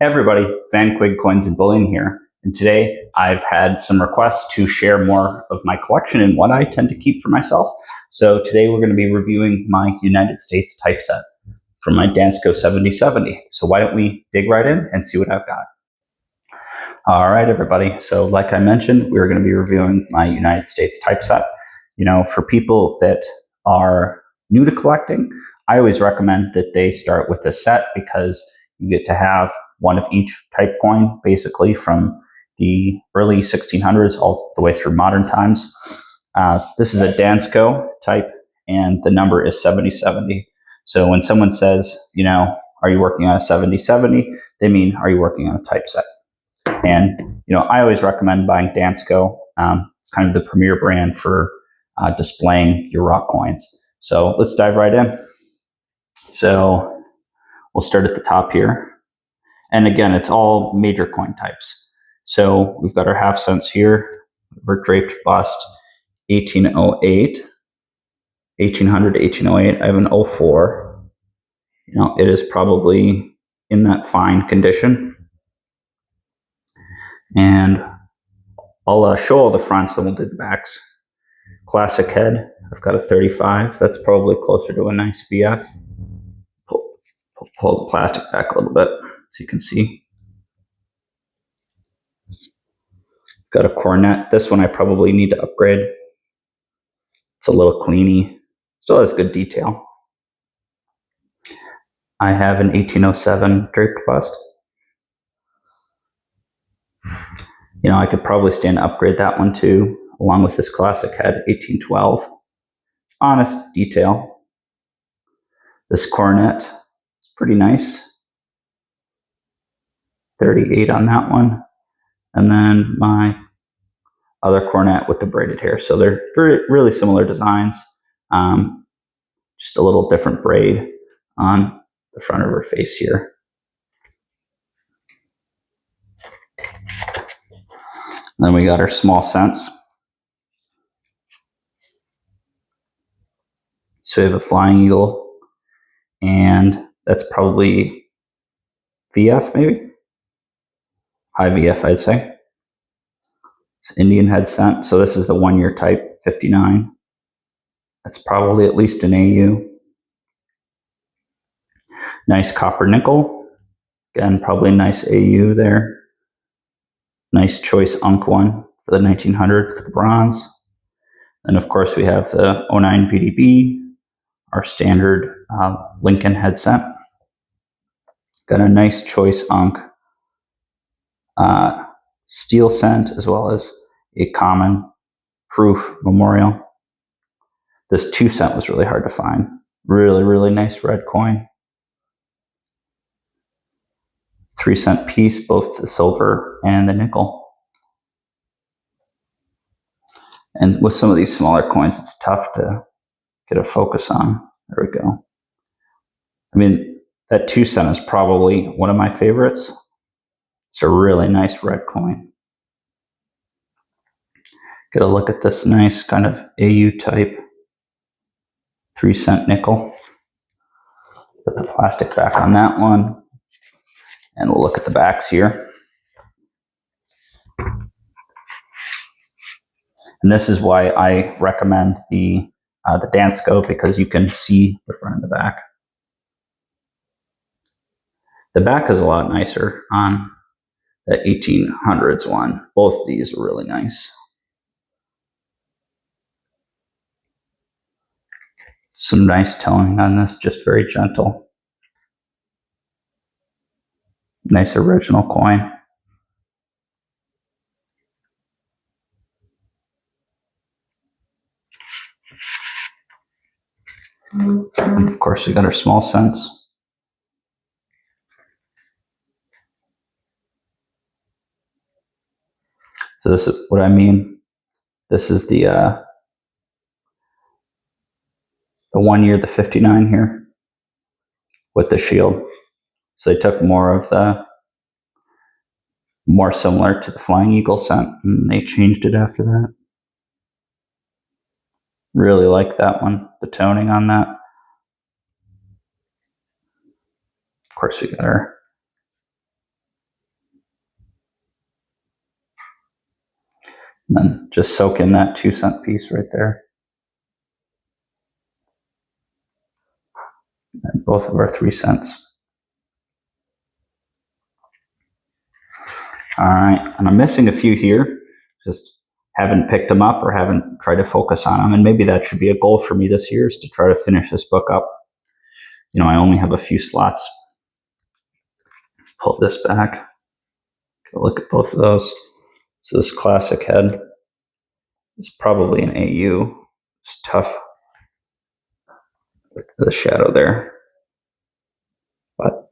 Everybody, Van Quig Coins and Bullion here, and today I've had some requests to share more of my collection and what I tend to keep for myself. So today we're going to be reviewing my United States typeset from my Dansko 7070. So why don't we dig right in and see what I've got. All right, everybody. So like I mentioned, we're going to be reviewing my United States typeset. You know, for people that are new to collecting, I always recommend that they start with a set because you get to have one of each type coin, basically from the early 1600s all the way through modern times. This is a Dansko type, and the number is 7070. So when someone says, you know, are you working on a 7070, they mean, are you working on a typeset? And, you know, I always recommend buying Dansko. It's kind of the premier brand for displaying your rock coins. So let's dive right in. So we'll start at the top here. And again, it's all major coin types. So we've got our half cents here, Vert draped bust, 1808, 1800 to 1808. I have an 04. You know, it is probably in that fine condition. And I'll show all the fronts, then we'll do the backs. Classic head, I've got a 35. That's probably closer to a nice VF. Pull the plastic back a little bit so you can see. Got a cornet. This one I probably need to upgrade. It's a little cleany. Still has good detail. I have an 1807 draped bust. You know, I could probably stand to upgrade that one too, along with this classic head, 1812. It's honest detail. This cornet is pretty nice. 38 on that one. And then my other cornet with the braided hair. So they're really similar designs, just a little different braid on the front of her face here. And then we got our small cents. So we have a flying eagle, and that's probably VF maybe? High VF, I'd say. It's Indian head cent. So this is the 1 year type, 59. That's probably at least an AU. Nice copper nickel. Again, probably a nice AU there. Nice choice Unk one for the 1900 for the bronze. And of course we have the 09 VDB, our standard Lincoln head cent. Got a nice choice Unk steel cent, as well as a common proof memorial. This 2 cent was really hard to find. Really nice red coin. 3 cent piece, both the silver and the nickel. And with some of these smaller coins, it's tough to get a focus on. There we go. I mean, that 2 cent is probably one of my favorites. It's a really nice red coin. Get a look at this nice kind of AU type 3 cent nickel. Put the plastic back on that one. And we'll look at the backs here. And this is why I recommend the Dansko, because you can see the front and the back. The back is a lot nicer on the 1800s one. Both of these are really nice. Some nice toning on this, just very gentle. Nice original coin. And of course, we got our small cents. So this is what I mean. This is the 1 year, the 59 here with the shield. So they took more of the more similar to the Flying Eagle cent, and they changed it after that. Really like that one, the toning on that. Of course, we got our And then just soak in that 2-cent piece right there. And both of our 3 cents. All right, and I'm missing a few here. Just haven't picked them up or haven't tried to focus on them. And maybe that should be a goal for me this year, is to try to finish this book up. You know, I only have a few slots. Pull this back. Look at both of those. So this classic head is probably an AU. It's tough with the shadow there. But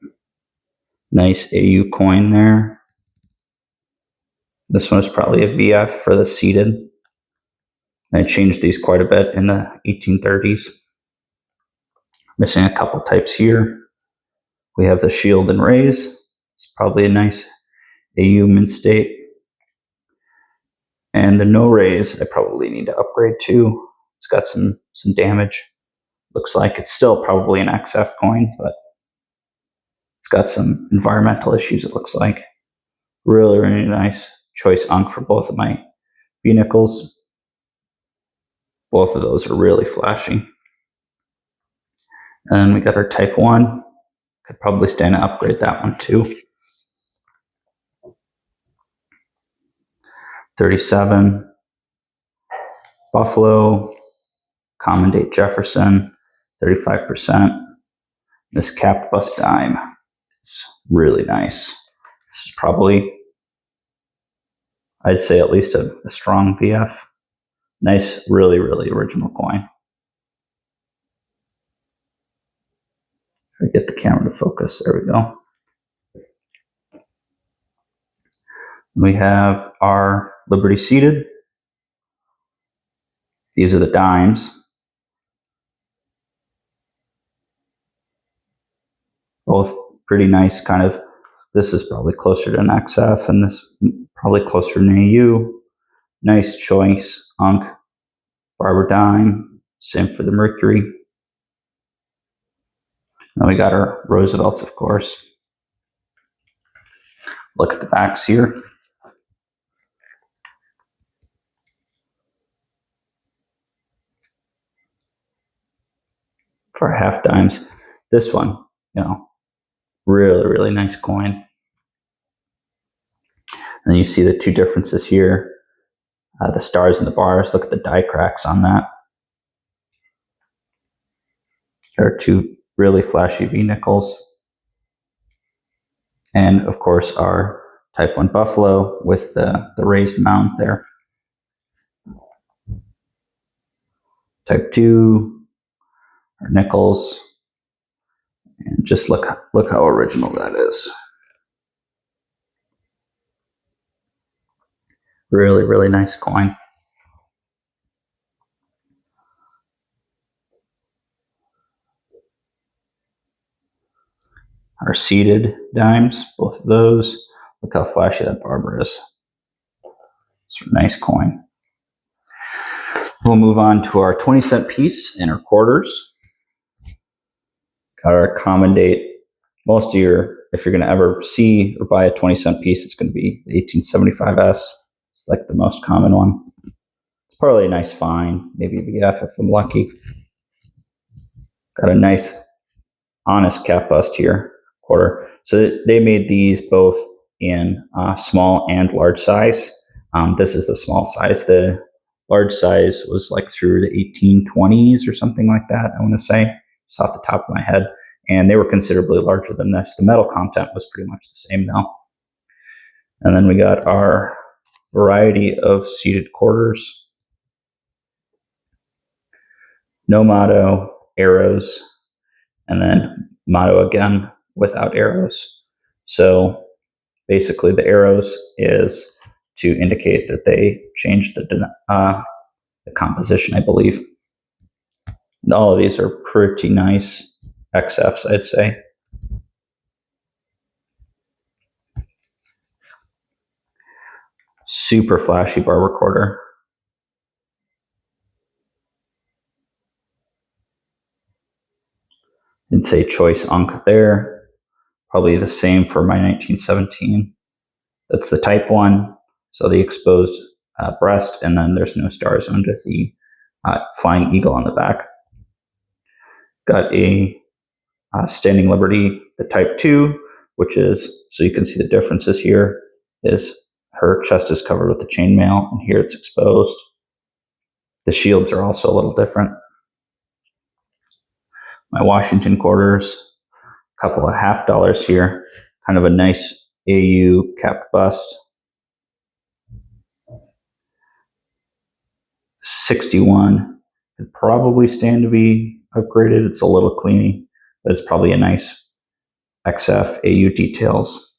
nice AU coin there. This one is probably a VF for the seated. I changed these quite a bit in the 1830s. Missing a couple types here. We have the shield and raise. It's probably a nice AU mint state. And the no raise, I probably need to upgrade to. It's got some damage. Looks like it's still probably an XF coin, but it's got some environmental issues, it looks like. Really, really nice choice Ankh for both of my V-nickels. Both of those are really flashy. And we got our Type 1. Could probably stand to upgrade that one too. 37. Buffalo. Common date Jefferson. 35%. This capped bust dime. It's really nice. This is probably, I'd say, at least a strong VF. Nice, really, really original coin. Get the camera to focus. There we go. We have our Liberty seated. These are the dimes. Both pretty nice, kind of. This is probably closer to an XF, and this probably closer to an AU. Nice choice Ankh. Barber dime. Same for the Mercury. Then we got our Roosevelts, of course. Look at the backs here. For half dimes. This one, you know, really, really nice coin. And you see the two differences here. The stars and the bars. Look at the die cracks on that. There are two really flashy V-nickels. And of course our Type 1 Buffalo with the raised mount there. Type 2, our nickels. And just look how original that is. Really, really nice coin. Our seated dimes, both of those. Look how flashy that barber is. It's a nice coin. We'll move on to our 20-cent piece and our quarters. Got our common date. Most of your, if you're going to ever see or buy a 20-cent piece, it's going to be the 1875S. It's like the most common one. It's probably a nice find, maybe VF if I'm lucky. Got a nice, honest cap bust here, quarter. So they made these both in small and large size. This is the small size. The large size was like through the 1820s or something like that, I want to say. It's off the top of my head. And they were considerably larger than this. The metal content was pretty much the same though. And then we got our variety of seated quarters. No motto, arrows, and then motto again without arrows. So basically the arrows is to indicate that they changed the composition, I believe. And all of these are pretty nice XFs, I'd say. Super flashy barber quarter. I'd say choice Ankh there. Probably the same for my 1917. That's the Type 1. So the exposed breast, and then there's no stars under the flying eagle on the back. Got a Standing Liberty, the Type 2, which is, so you can see the differences here, is her chest is covered with the chainmail, and here it's exposed. The shields are also a little different. My Washington quarters, a couple of $50 here, kind of a nice AU capped bust. 61 could probably stand to be upgraded. It's a little cleany, but it's probably a nice XF AU details.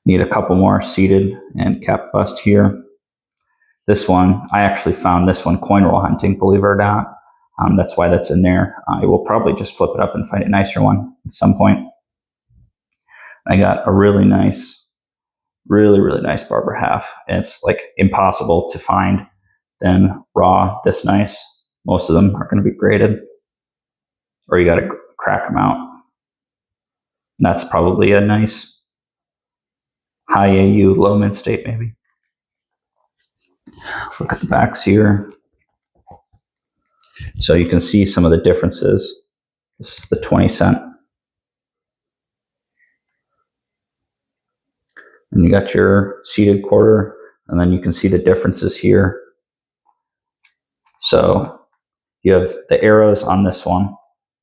Need a couple more seated and cap bust here. This one, I actually found this one coin roll hunting, believe it or not. That's why that's in there. I will probably just flip it up and find a nicer one at some point. I got a really nice barber half. And it's like impossible to find them raw this nice. Most of them are going to be graded, or you got to crack them out. And that's probably a nice high AU, low mint state maybe. Look at the backs here. So you can see some of the differences. This is the 20 cent. And you got your seated quarter, and then you can see the differences here. So you have the arrows on this one,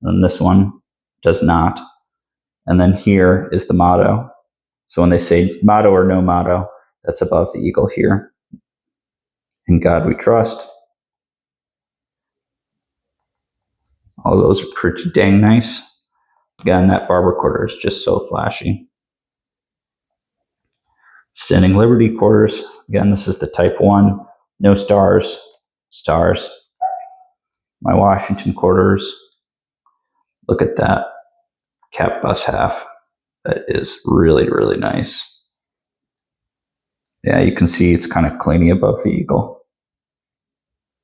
and this one does not. And then here is the motto. So when they say motto or no motto, that's above the eagle here. In God we trust. All those are pretty dang nice. Again, that barber quarter is just so flashy. Standing Liberty quarters. Again, this is the Type 1. No stars. Stars. My Washington quarters. Look at that cap bust half. That is really, really nice. Yeah, you can see it's kind of cleany above the eagle.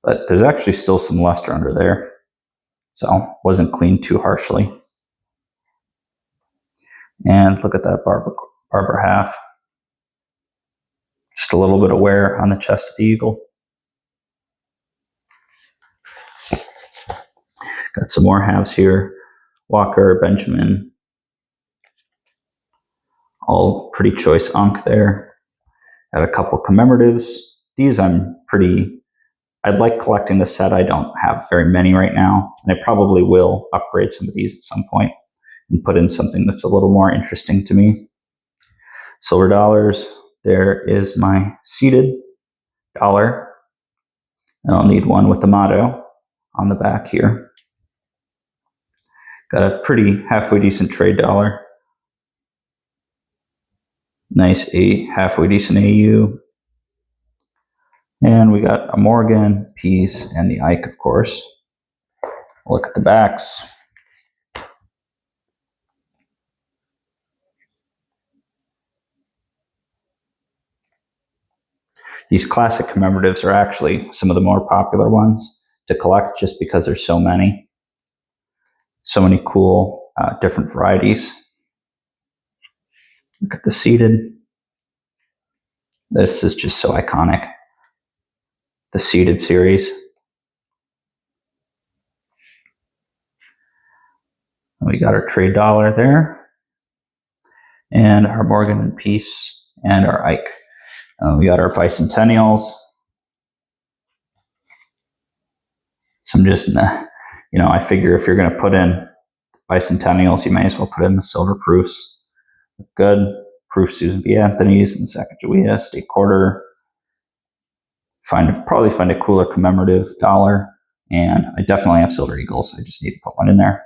But there's actually still some luster under there. So wasn't cleaned too harshly. And look at that barber half. Just a little bit of wear on the chest of the eagle. Got some more halves here. Walker, Benjamin. All pretty choice unk there. Got a couple commemoratives. These I'd like collecting the set. I don't have very many right now, and I probably will upgrade some of these at some point and put in something that's a little more interesting to me. Silver dollars. There is my seated dollar. And I'll need one with the motto on the back here. Got a pretty halfway decent trade dollar. Nice halfway decent AU. And we got a Morgan, Peace, and the Ike, of course. Look at the backs. These classic commemoratives are actually some of the more popular ones to collect just because there's so many. So many cool different varieties. Look at the seated. This is just so iconic. The seated series. We got our trade dollar there. And our Morgan and Peace and our Ike. We got our bicentennials. So I'm just, I figure if you're going to put in bicentennials, you may as well put in the silver proofs. Good. Proof Susan B. Anthony's and Sacagawea, State Quarter. Probably find a cooler commemorative dollar. And I definitely have Silver Eagles. I just need to put one in there.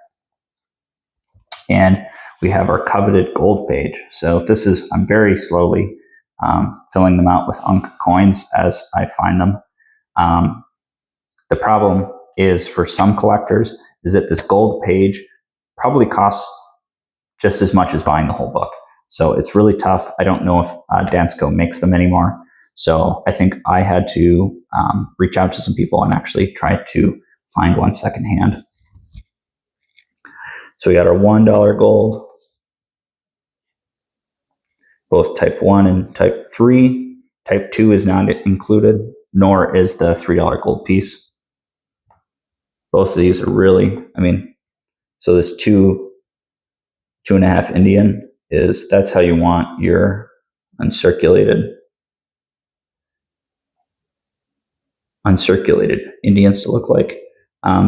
And we have our coveted gold page. So I'm very slowly filling them out with Unk coins as I find them. The problem is for some collectors is that this gold page probably costs just as much as buying the whole book. So it's really tough. I don't know if Dansko makes them anymore. So I think I had to reach out to some people and actually try to find one secondhand. So we got our $1 gold, both Type 1 and Type 3. Type 2 is not included, nor is the $3 gold piece. Both of these are really, so this 2.5 Indian that's how you want your uncirculated Indians to look like,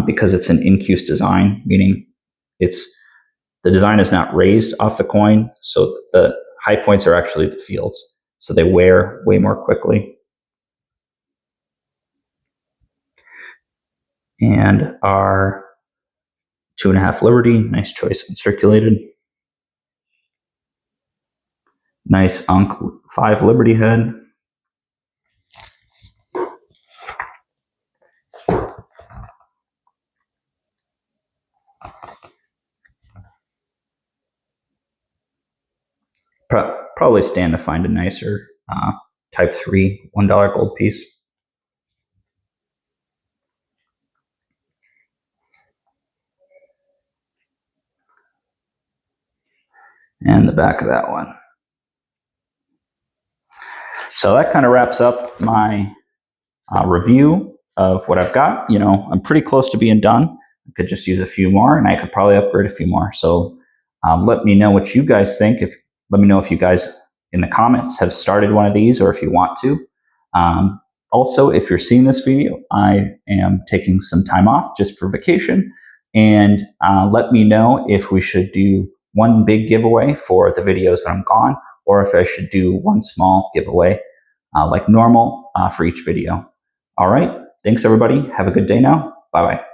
because it's an incused design, meaning the design is not raised off the coin, so the high points are actually the fields, so they wear way more quickly. And our 2.5 Liberty, nice choice, uncirculated. Nice Ankh 5 Liberty head. Probably stand to find a nicer Type 3 $1 gold piece. And the back of that one. So that kind of wraps up my review of what I've got. I'm pretty close to being done. I could just use a few more, and I could probably upgrade a few more. So let me know what you guys think. Let me know if you guys in the comments have started one of these, or if you want to. Also, if you're seeing this video, I am taking some time off just for vacation, and let me know if we should do one big giveaway for the videos when I'm gone, or if I should do one small giveaway like normal for each video. All right, thanks everybody. Have a good day now. Bye-bye.